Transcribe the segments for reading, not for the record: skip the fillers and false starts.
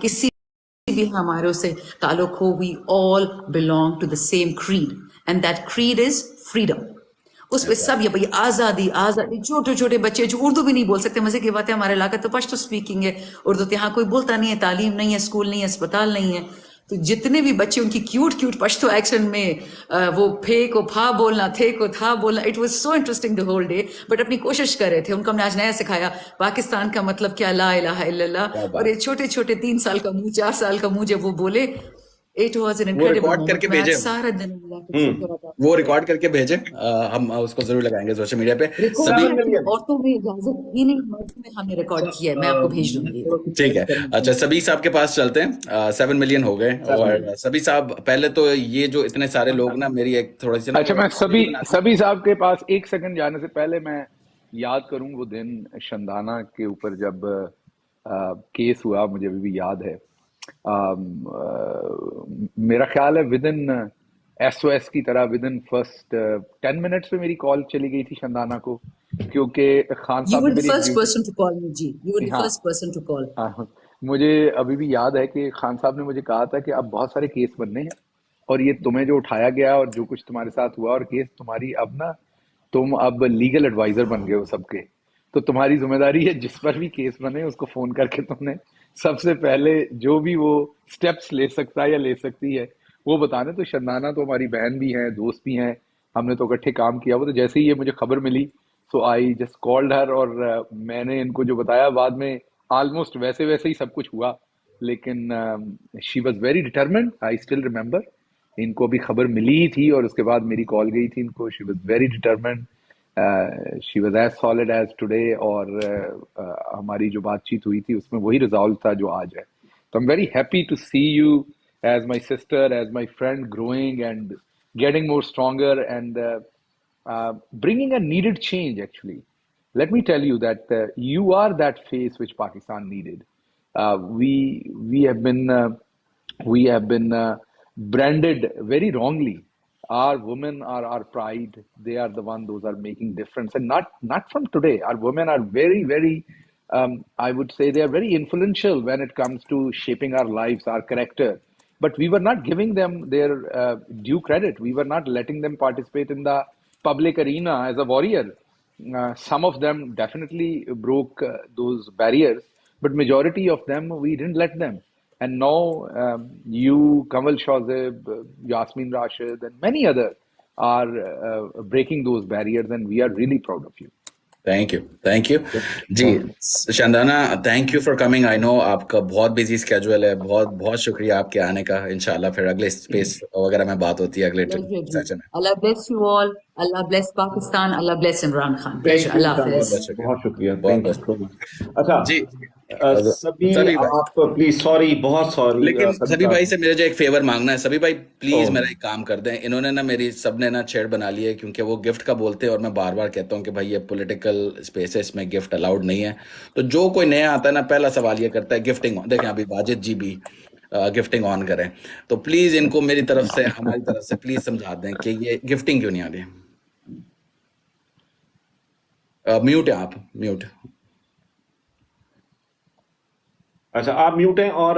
کسی بھی ہمارے سے تعلق ہو, we all belong to the same creed and that creed is freedom. اس پہ سب یہ بھائی آزادی آزادی. چھوٹے چھوٹے بچے جو اردو بھی نہیں بول سکتے, مزے کی بات ہے ہمارے علاقہ تو پشتو اسپیکنگ ہے, اردو تو یہاں کوئی بولتا نہیں ہے, تعلیم نہیں ہے, اسکول نہیں ہے, اسپتال نہیں ہے. تو جتنے بھی بچے ان کی کیوٹ کیوٹ پشتو ایکسنٹ میں وہ پھے کو پھا بولنا, تھے کو تھا بولنا, it was so interesting the whole day. But اپنی کوشش کر رہے تھے. ان کو ہم نے آج نیا سکھایا پاکستان کا مطلب کیا, لا الہ الا اللہ. اور یہ چھوٹے چھوٹے 3 سال کا منہ 4 سال کا منہ جب وہ بولے, it was an incredible moment. میں آج سارا دن اللہ کا شکر ادا, وہ ریکارڈ کر کے بھیجیں, ہم اس کو ضرور لگائیں گے سوشل میڈیا پہ. عورتوں میں اجازت ہی نہیں, مرد میں ہم نے ریکارڈ کیا ہے, میں آپ کو بھیج دوں گی. ٹھیک ہے, اچھا سبی صاحب کے پاس چلتے ہیں. 7 ملین ہو گئے. اور سبی صاحب پہلے تو یہ جو اتنے سارے لوگ نا, میری ایک تھوڑی سی, اچھا میں سبی صاحب کے پاس 1 سیکنڈ جانے سے پہلے میں یاد کروں وہ دن شندانہ کے اوپر جب کیس ہوا, مجھے ابھی بھی یاد ہے. میرا خیال ہے ودن ایس او ایس کی طرح ودن فرسٹ 10 منٹس پہ میری کال چلی گئی تھی شندانہ کو, کیونکہ خان صاحب مجھے ابھی بھی یاد ہے کہ خان صاحب نے مجھے کہا تھا کہ اب بہت سارے کیس بننے ہیں, اور یہ تمہیں جو اٹھایا گیا اور جو کچھ تمہارے ساتھ ہوا اور کیس تمہاری, اب نا تم اب لیگل ایڈوائزر بن گئے ہو سب کے, تو تمہاری ذمہ داری ہے جس پر بھی کیس بنے اس کو فون کر کے تم نے سب سے پہلے جو بھی وہ سٹیپس لے سکتا ہے یا لے سکتی ہے وہ بتانے. تو شندانہ تو ہماری بہن بھی ہیں, دوست بھی ہیں, ہم نے تو اکٹھے کام کیا. وہ تو جیسے ہی یہ مجھے خبر ملی سو آئی جسٹ کالڈ ہر, اور میں نے ان کو جو بتایا بعد میں آلموسٹ ویسے ہی سب کچھ ہوا. لیکن she was very determined, I still remember. ان کو ابھی خبر ملی ہی تھی اور اس کے بعد میری کال گئی تھی ان کو. شی was very determined, she was as solid as today. اور ہماری جو بات چیت ہوئی تھی اس میں وہی ریزالو تھا جو آج ہے. تو I'm very happy to see you as my sister, as my friend, growing and getting more stronger and bringing a needed change actually. Let me tell you that you are that face which Pakistan needed. We have been branded very wrongly. Our women are our pride. They are the one, those are making difference, and not from today. Our women are very I would say they are very influential when it comes to shaping our lives, our character. But we were not giving them their due credit. We were not letting them participate in the public arena as a warrior. Some of them definitely broke those barriers, but majority of them we didn't let them. And now you, Kamal Shazib, Yasmin Rashid, and many others are breaking those barriers, and we are really proud of you. Thank you. جی Shandana, thank you for coming. I know آپ کا بہت busy schedule ہے, بہت شکریہ آپ کے آنے کا. انشاءاللہ پھر اگلے اسپیس وغیرہ میں بات ہوتی ہے اگلے سیشن میں. Allah bless you all, Allah bless Pakistan, Allah bless Imran Khan. اللہ حافظ. بہت شکریہ. اچھا جی سبھی آپ پلیز, سوری, بہت سوری, لیکن سبھی بھائی سے مجھے جو ایک فیور مانگنا ہے. سبھی بھائی پلیز میرا ایک کام کر دیں. انہوں نے نا میری سب نے نا چھیڑ بنا لی ہے کیونکہ وہ گفٹ کا بولتے ہیں, اور میں بار بار کہتا ہوں کہ بھائی یہ پولیٹیکل اسپیس ہے, اس میں گفٹ الاؤڈ نہیں ہے. تو جو کوئی نیا آتا ہے نا پہلا سوال یہ کرتا ہے گفٹنگ. دیکھیں ابھی واجد جی بھی گفٹنگ آن کریں, تو پلیز ان کو میری طرف سے, ہماری طرف سے پلیز سمجھا دیں کہ یہ گفٹنگ کیوں نہیں آ رہی. میوٹ ہے آپ, میوٹ. اچھا آپ میوٹ ہیں. اور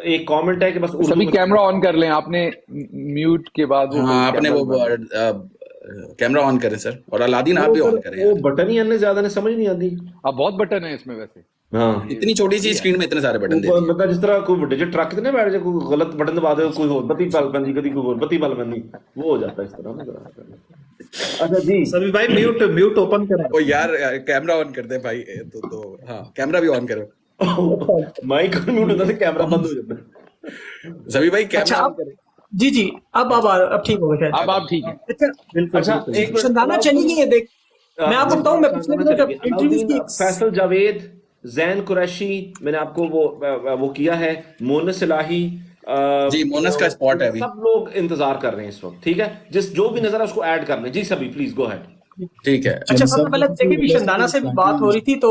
ایک کامنٹ ہے کہ بس سبھی کیمرہ آن کر لیں. آپ نے میوٹ کے بعد ہاں آپ نے وہ کیمرہ آن کریں سر, اور الادین آپ بھی آن کریں. وہ بٹن ہی اننے زیادہ نے سمجھ نہیں آتی. اب بہت بٹن ہے اس میں ویسے. ہاں اتنی چھوٹی سی اسکرین میں اتنے سارے بٹن دے دیے. مطلب جس طرح کوئی ڈیجٹ ٹرک تے بیٹھ جائے, کوئی غلط بٹن دبا دے, کوئی اور بتی پل پندی, کبھی کوئی اور بتی پل پندی, وہ ہو جاتا ہے اس طرح. اچھا جی سبھی بھائی میوٹ اوپن کریں. او یار کیمرہ آن کر دیں بھائی. تو ہاں کیمرہ بھی آن کرو. مائک میوٹ ہوتا ہے, کیمرہ بند ہو جاتا ہے. سبھی بھائی کیمرہ آن کریں. جی اب ٹھیک ہو گیا. اب آپ ٹھیک ہیں. اچھا ایک شندانہ چلی گئی ہے. دیکھ میں آپ کو بتاؤں, میں پچھلے دنوں جب انٹرویوز کی, فیصل جاوید, زین قریشی, میں نے آپ کو وہ کیا ہے, مونس الہی, جی مونس کا اسپاٹ ہے ابھی, سب لوگ انتظار کر رہے ہیں اس وقت. ٹھیک ہے, جو بھی نظر ہے اس کو ایڈ کر لیں. جی سبھی پلیز گو ہیڈ. ٹھیک ہے. اچھا سب سے پہلے دیکھیں بھی شندانہ سے بھی بات ہو رہی تھی, تو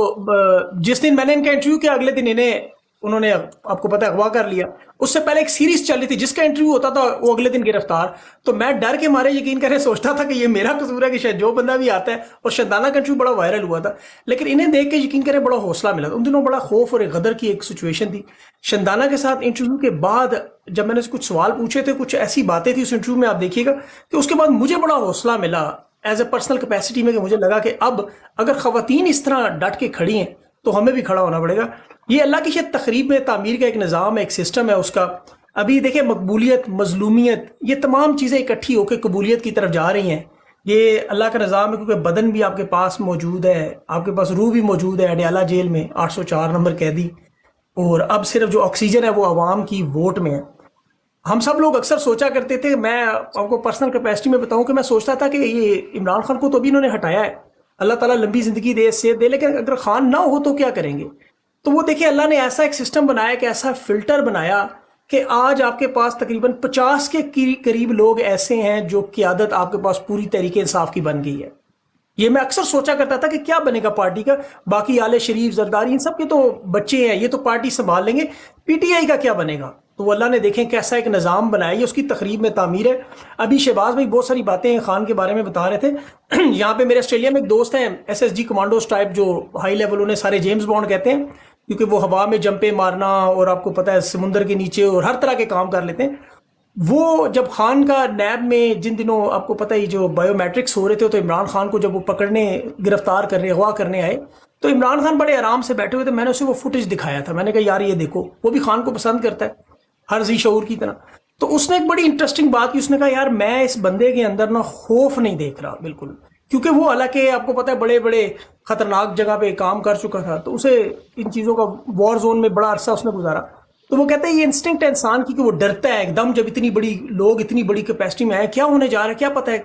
جس دن میں نے ان کا انٹرویو کیا اگلے دن انہیں انہوں نے آپ کو پتہ ہے اغوا کر لیا. اس سے پہلے ایک سیریز چل رہی تھی جس کا انٹرویو ہوتا تھا وہ اگلے دن گرفتار. تو میں ڈر کے مارے یقین کریں سوچتا تھا کہ یہ میرا قصور ہے کہ شاید جو بندہ بھی آتا ہے. اور شندانہ کا انٹرویو بڑا وائرل ہوا تھا, لیکن انہیں دیکھ کے یقین کریں بڑا حوصلہ ملا. ان دنوں بڑا خوف اور ایک غدر کی ایک سچویشن تھی. شندانہ کے ساتھ انٹرویو کے بعد جب میں نے کچھ سوال پوچھے تھے, کچھ ایسی باتیں تھی اس انٹرویو میں, آپ دیکھیے گا کہ اس کے بعد مجھے بڑا حوصلہ ملا ایز اے پرسنل کیپیسٹی میں, کہ مجھے لگا کہ اب اگر خواتین اس طرح ڈٹ کے کھڑی ہیں تو ہمیں بھی کھڑا ہونا پڑے گا. یہ اللہ کی شاید تقریب میں تعمیر کا ایک نظام ہے, ایک سسٹم ہے اس کا. ابھی دیکھیں مقبولیت, مظلومیت, یہ تمام چیزیں اکٹھی ہو کے قبولیت کی طرف جا رہی ہیں. یہ اللہ کا نظام ہے, کیونکہ بدن بھی آپ کے پاس موجود ہے, آپ کے پاس روح بھی موجود ہے اڈیالہ جیل میں 804 نمبر قیدی, اور اب صرف جو آکسیجن ہے وہ عوام کی ووٹ میں ہے. ہم سب لوگ اکثر سوچا کرتے تھے, میں آپ کو پرسنل کیپیسٹی میں بتاؤں کہ میں سوچتا تھا کہ یہ عمران خان کو تو ابھی انہوں نے ہٹایا ہے, اللہ تعالیٰ لمبی زندگی دے, صحت دے, لیکن اگر خان نہ ہو تو کیا کریں گے. تو وہ دیکھیں اللہ نے ایسا ایک سسٹم بنایا, کہ ایسا فلٹر بنایا کہ آج آپ کے پاس تقریباً 50 کے قریب لوگ ایسے ہیں جو قیادت آپ کے پاس پوری تحریک انصاف کی بن گئی ہے. یہ میں اکثر سوچا کرتا تھا کہ کیا بنے گا پارٹی کا, باقی آل شریف, زرداری, ان سب کے تو بچے ہیں, یہ تو پارٹی سنبھال لیں گے, پی ٹی آئی کا کیا بنے گا. تو وہ اللہ نے دیکھیں کیسا ایک نظام بنایا, یہ اس کی تقریب میں تعمیر ہے. ابھی شہباز بھائی بہت ساری باتیں خان کے بارے میں بتا رہے تھے. یہاں پہ میرے آسٹریلیا میں ایک دوست ہیں SSG کمانڈوز ٹائپ, جو ہائی لیول انہیں سارے جیمز بانڈ کہتے ہیں, کیونکہ وہ ہوا میں جمپیں مارنا اور آپ کو پتہ ہے سمندر کے نیچے اور ہر طرح کے کام کر لیتے ہیں. وہ جب خان کا نیب میں جن دنوں آپ کو پتہ ہی جو بایو میٹرکس ہو رہے تھے, تو عمران خان کو جب وہ پکڑنے, گرفتار کرنے, اغوا کرنے آئے, تو عمران خان بڑے آرام سے بیٹھے ہوئے تھے. میں نے اسے وہ فوٹیج دکھایا تھا, میں نے کہا یار یہ دیکھو, وہ بھی خان کو پسند کرتا ہے ہر ذی شعور کی طرح. تو اس نے ایک بڑی انٹرسٹنگ بات کی, اس نے کہا یار میں اس بندے کے اندر نا خوف نہیں دیکھ رہا بالکل, کیونکہ وہ حالانکہ آپ کو پتہ ہے بڑے بڑے خطرناک جگہ پہ کام کر چکا تھا, تو اسے ان چیزوں کا وار زون میں بڑا عرصہ اس نے گزارا. تو وہ کہتے ہیں یہ انسٹنکٹ ہے انسان کی, کہ وہ ڈرتا ہے ایک دم جب اتنی بڑی لوگ اتنی بڑی کیپیسٹی میں آئے, کیا ہونے جا رہا ہے کیا پتہ ہے,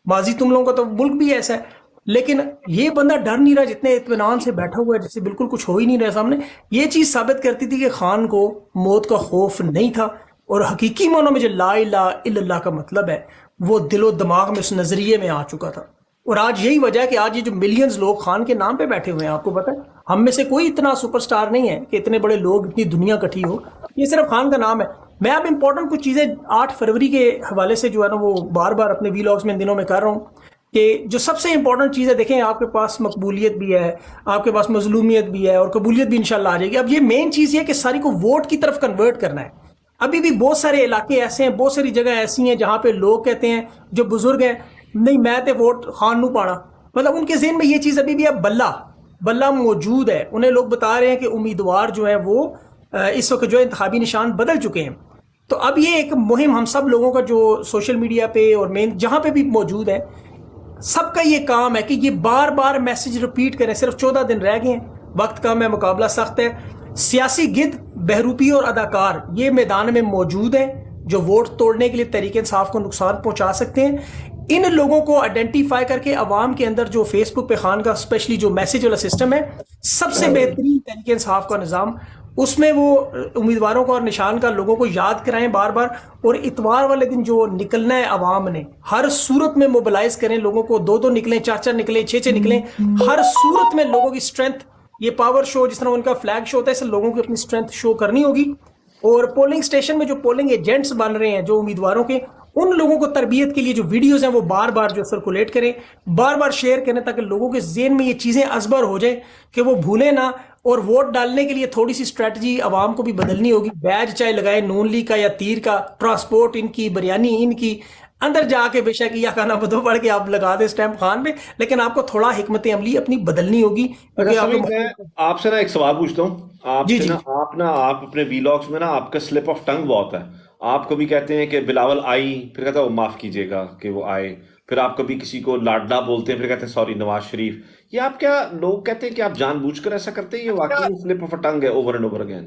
ماضی تم لوگوں کا تو ملک بھی ایسا ہے. لیکن یہ بندہ ڈر نہیں رہا, جتنے اطمینان سے بیٹھا ہوا ہے جیسے بالکل کچھ ہو ہی نہیں رہا سامنے. یہ چیز ثابت کرتی تھی کہ خان کو موت کا خوف نہیں تھا, اور حقیقی معنوں میں جو لا الہ الا اللہ کا مطلب ہے وہ دل و دماغ میں اس نظریے میں آ چکا تھا. اور آج یہی وجہ ہے کہ آج یہ جو ملینز لوگ خان کے نام پہ بیٹھے ہوئے ہیں, آپ کو پتہ ہے ہم میں سے کوئی اتنا سپر سٹار نہیں ہے کہ اتنے بڑے لوگ, اتنی دنیا کٹھی ہو, یہ صرف خان کا نام ہے. میں اب امپورٹنٹ کچھ چیزیں 8 فروری کے حوالے سے جو ہے نا وہ بار بار اپنے ویلاگز میں ان دنوں میں کر رہا ہوں, کہ جو سب سے امپورٹنٹ چیز ہے, دیکھیں آپ کے پاس مقبولیت بھی ہے, آپ کے پاس مظلومیت بھی ہے, اور قبولیت بھی انشاءاللہ آ جائے گی. اب یہ مین چیز یہ ہے کہ ساری کو ووٹ کی طرف کنورٹ کرنا ہے. ابھی بھی بہت سارے علاقے ایسے ہیں, بہت ساری جگہ ایسی ہیں جہاں پہ لوگ کہتے ہیں, جو بزرگ ہیں, نہیں میں تے ووٹ خان نو پانا, مطلب ان کے ذہن میں یہ چیز ابھی بھی اب بلہ موجود ہے. انہیں لوگ بتا رہے ہیں کہ امیدوار جو ہیں وہ اس وقت جو انتخابی نشان بدل چکے ہیں. تو اب یہ ایک مہم ہم سب لوگوں کا جو سوشل میڈیا پہ اور مین جہاں پہ بھی موجود ہے, سب کا یہ کام ہے کہ یہ بار بار میسج ریپیٹ کریں. صرف 14 دن رہ گئے ہیں, وقت کم ہے, مقابلہ سخت ہے. سیاسی گد, بہروپی اور اداکار یہ میدان میں موجود ہیں جو ووٹ توڑنے کے لیے تحریک انصاف کو نقصان پہنچا سکتے ہیں. ان لوگوں کو آئیڈینٹیفائی کر کے عوام کے اندر جو فیس بک پہ خان کا اسپیشلی جو میسج والا سسٹم ہے, سب سے بہترین تحریک انصاف کا نظام, اس میں وہ امیدواروں کا اور نشان کا لوگوں کو یاد کرائیں بار بار. اور اتوار والے دن جو نکلنا ہے عوام نے, ہر صورت میں موبلائز کریں لوگوں کو, 2 نکلیں, 4 نکلیں, 6 نکلیں, ہر صورت میں لوگوں کی اسٹرینتھ, یہ پاور شو جس طرح ان کا فلیگ شو ہوتا ہے, اس لوگوں کی اپنی اسٹرینتھ شو کرنی ہوگی. اور پولنگ اسٹیشن میں جو پولنگ ایجنٹس بن رہے ہیں جو امیدواروں کے, ان لوگوں کو تربیت کے لیے جو ویڈیوز ہیں وہ بار بار جو سرکولیٹ کریں, بار بار شیئر کریں, تاکہ لوگوں کے ذہن میں یہ چیزیں ازبر ہو جائیں کہ وہ بھولیں نہ. اور ووٹ ڈالنے کے لیے تھوڑی سی اسٹریٹجی عوام کو بھی بدلنی ہوگی. بیج چاہے لگائے نون لیگ کا یا تیر کا, ٹرانسپورٹ ان کی, بریانی ان کی, اندر جا کے بے شک یا کھانا بدو پڑھ کے آپ لگا دیں اسٹیمپ خان پہ, لیکن آپ کو تھوڑا حکمت عملی اپنی بدلنی ہوگی. آپ سے نا ایک سوال پوچھتا ہوں, آپ اپنے ویلاگس میں نا آپ کا سلپ آف ٹنگ بہت ہے. آپ کبھی کہتے ہیں کہ بلاول آئی, پھر کہتا ہے وہ معاف کیجیے گا کہ وہ آئے, پھر آپ کبھی کسی کو لاڈلا بولتے ہیں, پھر کہتے ہیں سوری نواز شریف. یہ آپ کیا, لوگ کہتے ہیں کہ آپ جان بوجھ کر ایسا کرتے ہیں, یہ واقعی سلپ آف ٹنگ ہے اوور اینڈ اوور اگین؟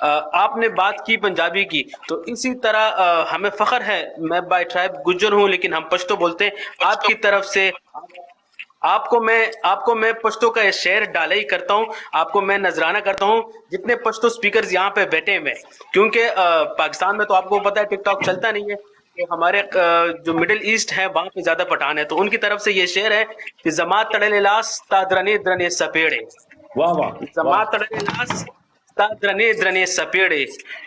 آپ نے بات کی پنجابی کی، تو اسی طرح ہمیں فخر ہے، میں بائی ٹرائب گجر ہوں لیکن ہم پشتو بولتے ہیں. آپ کی طرف سے آپ کو میں پشتو کا شعر ڈالے ہی کرتا ہوں، آپ کو میں نذرانہ کرتا ہوں جتنے پشتو سپیکرز یہاں پہ بیٹھے ہوئے، کیونکہ پاکستان میں تو آپ کو پتہ ہے ٹک ٹاک چلتا نہیں ہے، کہ ہمارے جو مڈل ایسٹ ہے وہاں پہ زیادہ پٹھان ہے، تو ان کی طرف سے یہ شعر ہے کہ زما تڑے لاس تا درنے درنے سپیڑے، واہ واہ زما واہ. تڑے لاس تا درنے درنے سپیڑے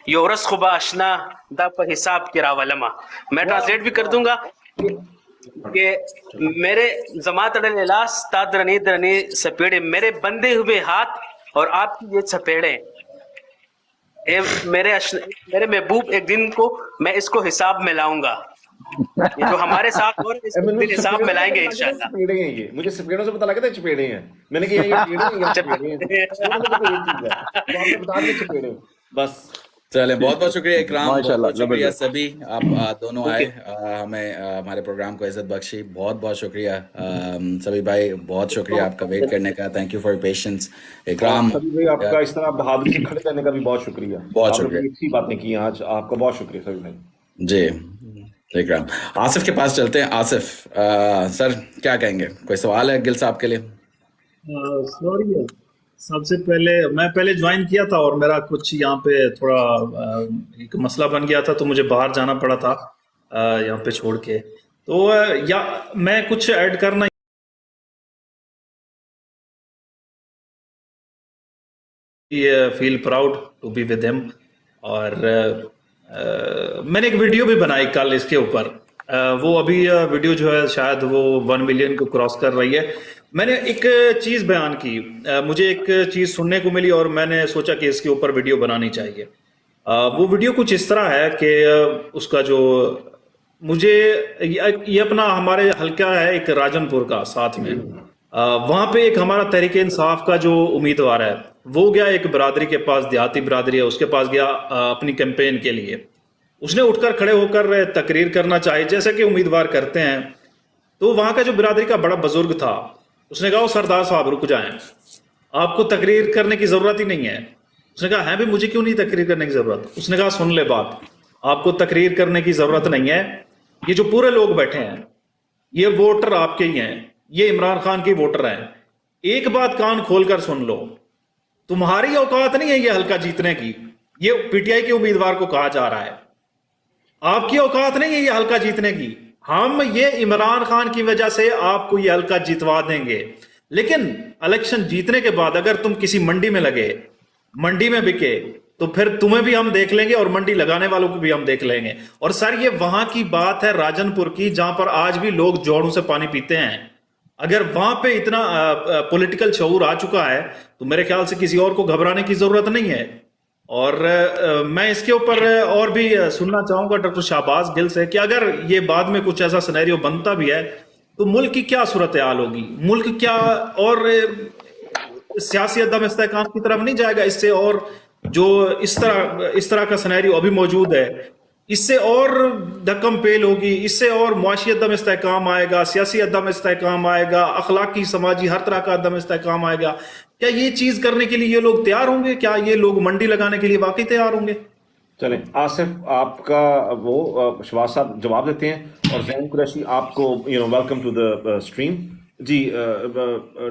یورس خوبا اشنا دا پر حساب کی راولما. میں ٹرانسلیٹ بھی کر دوں گا کہ میرے زما تڑے لاس تا درنے درنے سپیڑے، میرے بندے ہوئے ہاتھ اور آپ کی یہ سپیڑے، میرے محبوب ایک دن کو میں اس کو حساب میں لاؤں گا. یہ جو ہمارے ساتھ ہو رہا ہے اس کو دن حساب میں لائیں گے انشاءاللہ. چپیڑے ہیں یہ، مجھے سپیڑوں سے پتا لگا تھا چپیڑے ہیں، میں نے کہا یہ پیڑے ہیں یا چپیڑے ہیں، تو آپ نے بتا دیا چپیڑے. بس چلیں، بہت بہت شکریہ اکرام، بہت ماشاءاللہ، بہت شکریہ زبردست. سبھی، آپ دونوں آئے، ہمیں ہمارے پروگرام کو عزت بخشی، بہت بہت شکریہ سبھی بھائی، بہت شکریہ آپ کا ویٹ کرنے کا، thank you for your patience. Ikram سبھی بھائی آپ کا اس طرح بہادری سے کھڑے رہنے کا بھی بہت شکریہ، بہت آپ نے شکریہ. بڑی اچھی باتیں کی آج، آپ کا بہت شکریہ سبھی بھائی. جی اکرام، آصف کے پاس چلتے ہیں. آصف سر کیا کہیں گے، کوئی سوال ہے گل صاحب کے لیے؟ سوری، سب سے پہلے میں پہلے جوائن کیا تھا اور میرا کچھ یہاں پہ تھوڑا ایک مسئلہ بن گیا تھا، تو مجھے باہر جانا پڑا تھا یہاں پہ چھوڑ کے، تو یا میں کچھ ایڈ کرنا feel proud to be with ہم. اور میں نے ایک ویڈیو بھی بنائی کل اس کے اوپر، وہ ابھی ویڈیو جو ہے شاید وہ 1 ملین کو کراس کر رہی ہے. میں نے ایک چیز بیان کی، مجھے ایک چیز سننے کو ملی اور میں نے سوچا کہ اس کے اوپر ویڈیو بنانی چاہیے. وہ ویڈیو کچھ اس طرح ہے کہ اس کا جو مجھے یہ اپنا ہمارے حلقہ ہے ایک راجن پور کا ساتھ میں، وہاں پہ ایک ہمارا تحریک انصاف کا جو امیدوار ہے وہ گیا ایک برادری کے پاس، دیہاتی برادری ہے، اس کے پاس گیا اپنی کیمپین کے لیے. اس نے اٹھ کر کھڑے ہو کر تقریر کرنا چاہی جیسے کہ امیدوار کرتے ہیں، تو وہاں کا جو برادری کا بڑا بزرگ تھا اس نے کہا وہ سردار صاحب رک جائیں، آپ کو تقریر کرنے کی ضرورت ہی نہیں ہے. اس نے کہا ہے بھی مجھے کیوں نہیں تقریر کرنے کی ضرورت؟ اس نے کہا سن لے بات، آپ کو تقریر کرنے کی ضرورت نہیں ہے، یہ جو پورے لوگ بیٹھے ہیں یہ ووٹر آپ کے ہی ہیں، یہ عمران خان کے ووٹر ہیں. ایک بات کان کھول کر سن لو، تمہاری اوقات نہیں ہے یہ حلقہ جیتنے کی، یہ پی ٹی آئی کے امیدوار کو کہا جا رہا ہے، آپ کی اوقات نہیں ہے یہ حلقہ جیتنے کی، ہم یہ عمران خان کی وجہ سے آپ کو یہ حلقہ جیتوا دیں گے، لیکن الیکشن جیتنے کے بعد اگر تم کسی منڈی میں لگے، منڈی میں بکے، تو پھر تمہیں بھی ہم دیکھ لیں گے اور منڈی لگانے والوں کو بھی ہم دیکھ لیں گے. اور سر یہ وہاں کی بات ہے راجن پور کی، جہاں پر آج بھی لوگ جوڑوں سے پانی پیتے ہیں. اگر وہاں پہ اتنا پولیٹیکل شعور آ چکا ہے تو میرے خیال سے کسی اور کو گھبرانے کی ضرورت نہیں ہے. اور میں اس کے اوپر اور بھی سننا چاہوں گا ڈاکٹر شہباز گل سے کہ اگر یہ بعد میں کچھ ایسا سینیریو بنتا بھی ہے تو ملک کی کیا صورتحال ہوگی، ملک کیا اور سیاسی عدم استحکام کی طرف نہیں جائے گا اس سے، اور جو اس طرح کا سینیریو ابھی موجود ہے اس سے اور دھکم پیل ہوگی، اس سے اور معاشی عدم استحکام آئے گا، سیاسی عدم استحکام آئے گا، اخلاقی سماجی ہر طرح کا عدم استحکام آئے گا. کیا یہ چیز کرنے کے لیے یہ لوگ تیار ہوں گے؟ کیا یہ لوگ منڈی لگانے کے لیے واقعی تیار ہوں گے؟ چلیں آصف آپ کا وہ شہباز صاحب جواب دیتے ہیں، اور زین قریشی آپ کو ویلکم ٹو دا اسٹریم. جی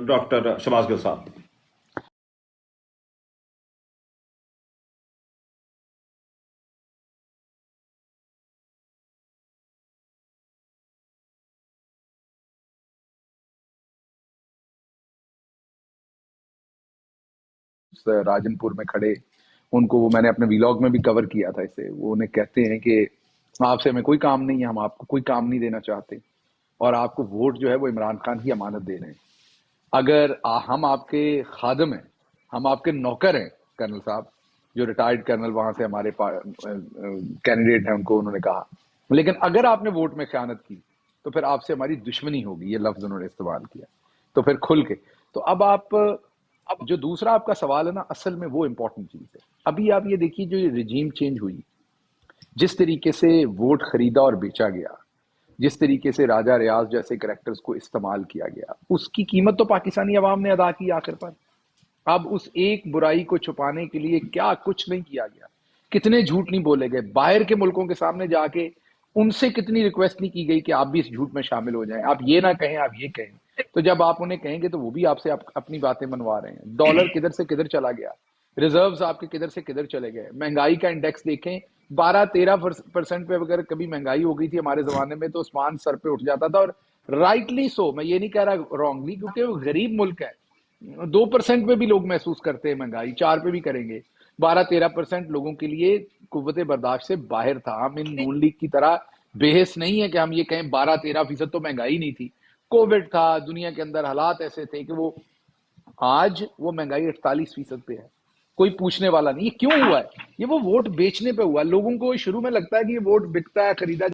ڈاکٹر شہباز گل صاحب. راجن پور میں کھڑے ان کو، وہ میں نے اپنے ویلاگ میں بھی کور کیا تھا اسے، وہ انہیں کہتے ہیں کہ آپ سے ہمیں کوئی کام نہیں ہے، ہم آپ کو کوئی کام نہیں دینا چاہتے، اور آپ کو ووٹ جو ہے وہ عمران خان کی امانت دے رہے ہیں. اگر ہم آپ کے خادم ہیں، ہم آپ کے نوکر ہیں، کرنل صاحب جو ریٹائرڈ کرنل وہاں سے ہمارے کینڈیڈیٹ ہیں ان کو انہوں نے کہا، لیکن اگر آپ نے ووٹ میں خیانت کی تو پھر آپ سے ہماری دشمنی ہوگی، یہ لفظ انہوں نے استعمال کیا. تو پھر کھل کے تو اب جو دوسرا آپ کا سوال ہے نا، اصل میں وہ امپورٹنٹ چیز ہے. ابھی آپ یہ دیکھیے جو یہ رجیم چینج ہوئی، جس طریقے سے ووٹ خریدا اور بیچا گیا، جس طریقے سے راجہ ریاض جیسے کریکٹرز کو استعمال کیا گیا، اس کی قیمت تو پاکستانی عوام نے ادا کی آخر پر. اب اس ایک برائی کو چھپانے کے لیے کیا کچھ نہیں کیا گیا, کتنے جھوٹ نہیں بولے گئے, باہر کے ملکوں کے سامنے جا کے ان سے کتنی ریکویسٹ نہیں کی گئی کہ آپ بھی اس جھوٹ میں شامل ہو جائیں, آپ یہ نہ کہیں آپ یہ کہیں. تو جب آپ انہیں کہیں گے تو وہ بھی آپ سے اپنی باتیں منوا رہے ہیں. ڈالر کدھر سے کدھر چلا گیا, ریزروز آپ کے کدھر سے کدھر چلے گئے. مہنگائی کا انڈیکس دیکھیں, 12-13% پہ اگر کبھی مہنگائی ہو گئی تھی ہمارے زمانے میں تو عثمان سر پہ اٹھ جاتا تھا, اور رائٹلی سو, میں یہ نہیں کہہ رہا رانگلی, کیونکہ وہ غریب ملک ہے. 2% پہ بھی لوگ محسوس کرتے ہیں مہنگائی, 4 پہ بھی کریں گے. 12-13% لوگوں کے لیے قوت برداشت سے باہر تھا. ہم ان نون لیگ کی طرح بحث نہیں ہے کہ ہم یہ کہیں 12-13% تو مہنگائی نہیں تھی. کووڈ تھا, دنیا کے اندر حالات ایسے تھے کہ وہ, آج وہ مہنگائی 48% پہ ہے, کوئی پوچھنے والا نہیں. یہ کیوں ہوا ہے؟ یہ وہ ووٹ بیچنے پہ ہوا. لوگوں کو شروع میں لگتا ہے کہ یہ ووٹ بکتا ہے, خریدا